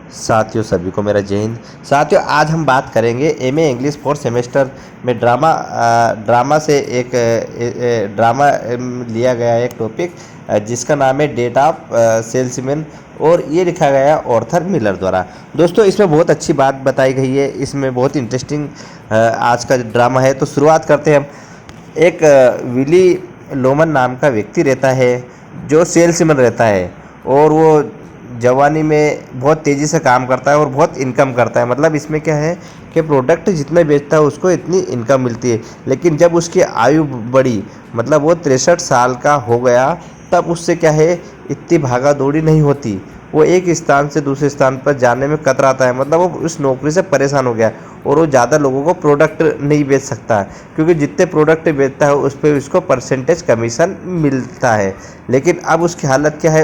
साथियों सभी को मेरा जय हिंद। साथियों आज हम बात करेंगे एमए इंग्लिश फोर्थ सेमेस्टर में ड्रामा से एक ड्रामा लिया गया है एक टॉपिक जिसका नाम है डेट ऑफ सेल्समैन और ये लिखा गया है ऑर्थर मिलर द्वारा। दोस्तों इसमें बहुत अच्छी बात बताई गई है, इसमें बहुत इंटरेस्टिंग आज का ड्रामा है। तो शुरुआत करते हैं हम। एक विली लोमन नाम का व्यक्ति रहता है जो सेल्समैन रहता है और वो जवानी में बहुत तेज़ी से काम करता है और बहुत इनकम करता है। मतलब इसमें क्या है कि प्रोडक्ट जितना बेचता है उसको इतनी इनकम मिलती है, लेकिन जब उसकी आयु बढ़ी, मतलब वो 63 साल का हो गया, तब उससे क्या है इतनी भागा दौड़ी नहीं होती। वो एक स्थान से दूसरे स्थान पर जाने में कतराता है, मतलब वो उस नौकरी से परेशान हो गया और वो ज़्यादा लोगों को प्रोडक्ट नहीं बेच सकता है, क्योंकि जितने प्रोडक्ट बेचता है उस पर उसको परसेंटेज कमीशन मिलता है। लेकिन अब उसकी हालत क्या है,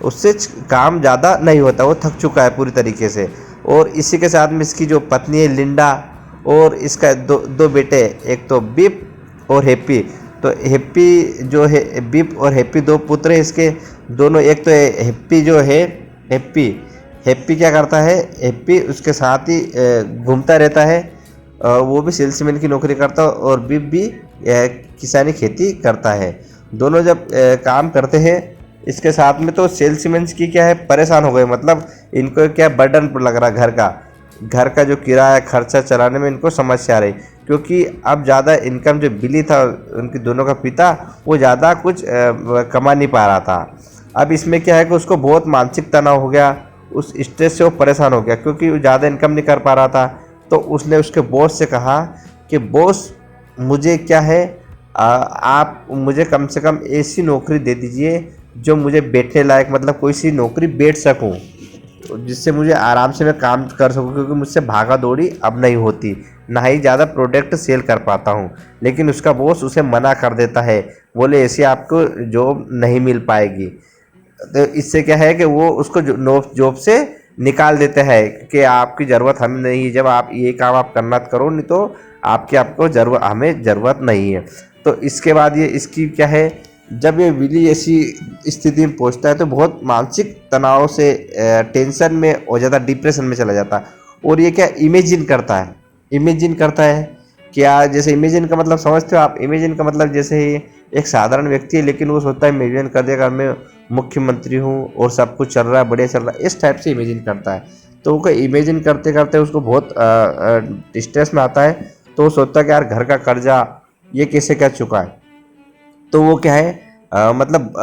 उससे काम ज़्यादा नहीं होता, वो थक चुका है पूरी तरीके से। और इसी के साथ में इसकी जो पत्नी है लिंडा और इसका दो बेटे, एक तो बिप और हैप्पी। तो हैप्पी जो है, बिप और हैप्पी दो पुत्र है इसके दोनों। एक तो हैप्पी जो है, हैप्पी क्या करता है, हैप्पी उसके साथ ही घूमता रहता है, वो भी सेल्समैन की नौकरी करता है और बिप भी किसानी खेती करता है। दोनों जब काम करते हैं इसके साथ में, तो सेल्समैन की क्या है परेशान हो गए, मतलब इनको क्या बर्डन लग रहा घर का जो किराया खर्चा चलाने में इनको समस्या आ रही, क्योंकि अब ज़्यादा इनकम जो बिली था उनकी दोनों का पिता, वो ज़्यादा कुछ कमा नहीं पा रहा था। अब इसमें क्या है कि उसको बहुत मानसिक तनाव हो गया, उस स्ट्रेस से वो परेशान हो गया क्योंकि वो ज़्यादा इनकम नहीं कर पा रहा था। तो उसने उसके बॉस से कहा कि बॉस मुझे क्या है, आप मुझे कम से कम ऐसी नौकरी दे दीजिए जो मुझे बैठने लायक, मतलब कोई सी नौकरी बैठ सकूं जिससे मुझे आराम से मैं काम कर सकूं, क्योंकि मुझसे भागा दौड़ी अब नहीं होती, ना ही ज़्यादा प्रोडक्ट सेल कर पाता हूं। लेकिन उसका बॉस उसे मना कर देता है, बोले ऐसे आपको जॉब नहीं मिल पाएगी। तो इससे क्या है कि वो उसको जॉब से निकाल देते हैं कि आपकी ज़रूरत हमें नहीं है, जब आप ये काम आप करना करो, नहीं तो आपको हमें ज़रूरत नहीं है। तो इसके बाद ये इसकी क्या है, जब ये विली ऐसी स्थिति में पहुंचता है तो बहुत मानसिक तनाव से टेंशन में हो जाता है, डिप्रेशन में चला जाता है। और ये क्या इमेजिन करता है क्या, जैसे इमेजिन का मतलब समझते हो आप, इमेजिन का मतलब जैसे ही एक साधारण व्यक्ति है लेकिन वो सोचता है इमेजिन कर देगा मैं मुख्यमंत्री हूँ और सब कुछ चल रहा है, बढ़िया चल रहा है, इस टाइप से इमेजिन करता है। तो वो इमेजिन करते करते उसको बहुत स्ट्रेस में आता है। तो वो सोचता है कि यार घर का कर्जा ये कैसे कर चुका है। तो वो क्या है मतलब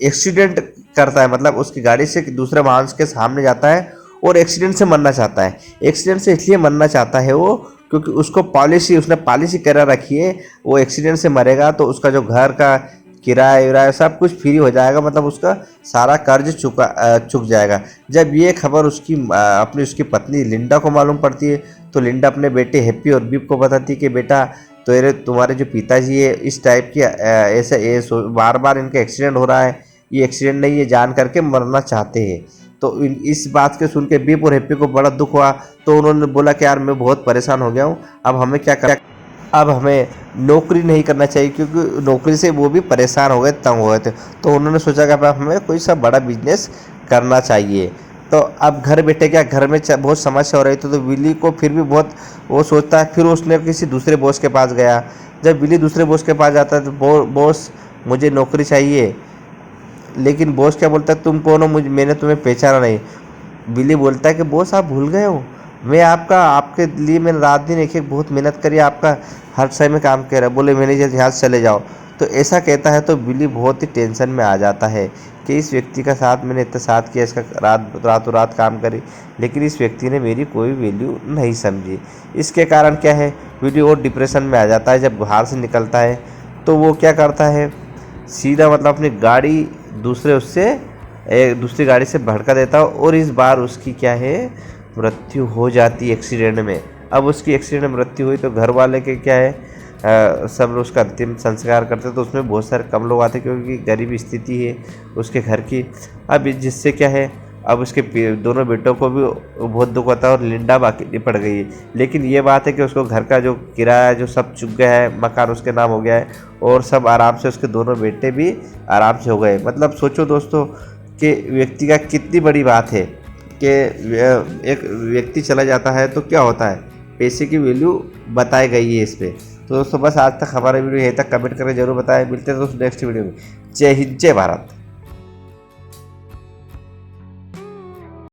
एक्सीडेंट करता है, मतलब उसकी गाड़ी से दूसरे वाहन के सामने जाता है और एक्सीडेंट से मरना चाहता है। एक्सीडेंट से इसलिए मरना चाहता है वो क्योंकि उसने पॉलिसी करा रखी है, वो एक्सीडेंट से मरेगा तो उसका जो घर का किराया विराया सब कुछ फ्री हो जाएगा, मतलब उसका सारा कर्ज चुक जाएगा। जब ये खबर उसकी पत्नी लिंडा को मालूम पड़ती है, तो लिंडा अपने बेटे हैप्पी और बीप को बताती है कि बेटा तो तुम्हारे जो पिताजी है इस टाइप की ऐसे बार बार इनका एक्सीडेंट हो रहा है, ये एक्सीडेंट नहीं, ये जान करके मरना चाहते हैं। तो इस बात के सुन के बीप और हैप्पी को बड़ा दुख हुआ। तो उन्होंने बोला कि यार मैं बहुत परेशान हो गया हूँ, अब हमें क्या करना, अब हमें नौकरी नहीं करना चाहिए, क्योंकि नौकरी से वो भी परेशान हो गए, तंग हो गए थे। तो उन्होंने सोचा कि अब हमें कोई सा बड़ा बिजनेस करना चाहिए। तो अब घर बैठे क्या, घर में बहुत समस्या हो रही थी, तो विली को फिर भी बहुत वो सोचता है। फिर उसने किसी दूसरे बॉस के पास गया। जब विली दूसरे बॉस के पास जाता है तो बॉस मुझे नौकरी चाहिए, लेकिन बॉस क्या बोलता है, तुम कौन हो, मैंने तुम्हें पहचाना नहीं। विली बोलता है कि बॉस आप भूल गए हो, मैं आपके लिए मैंने रात दिन एक बहुत मेहनत करी, आपका हर समय में काम कर रहा है। बोले मैनेजर यहाँ से चले जाओ। तो ऐसा कहता है तो विली बहुत ही टेंशन में आ जाता है कि इस व्यक्ति का साथ मैंने इतना साथ किया, इसका रातों रात काम करी, लेकिन इस व्यक्ति ने मेरी कोई वैल्यू नहीं समझी। इसके कारण क्या है, विली और डिप्रेशन में आ जाता है। जब बाहर से निकलता है तो वो क्या करता है, सीधा मतलब अपनी गाड़ी दूसरी गाड़ी से भड़का देता है और इस बार उसकी क्या है मृत्यु हो जाती है एक्सीडेंट में। अब उसकी एक्सीडेंट में मृत्यु हुई तो घर वाले के क्या है सब लोग उसका अंतिम संस्कार करते, तो उसमें बहुत सारे कम लोग आते क्योंकि गरीब स्थिति है उसके घर की। अब जिससे क्या है, अब उसके दोनों बेटों को भी बहुत दुख होता है और लिंडा बाकी पड़ गई है। लेकिन ये बात है कि उसको घर का जो किराया जो सब चुक गया है, मकान उसके नाम हो गया है और सब आराम से, उसके दोनों बेटे भी आराम से हो गए। मतलब सोचो दोस्तों कि व्यक्ति का कितनी बड़ी बात है के एक व्यक्ति चला जाता है तो क्या होता है, पैसे की वैल्यू बताई गई है इस पर। तो दोस्तों बस आज तक हमारा वीडियो यहीं तक, कमेंट करके जरूर बताएं। मिलते हैं दोस्तों नेक्स्ट वीडियो में। जय हिंद, जय भारत।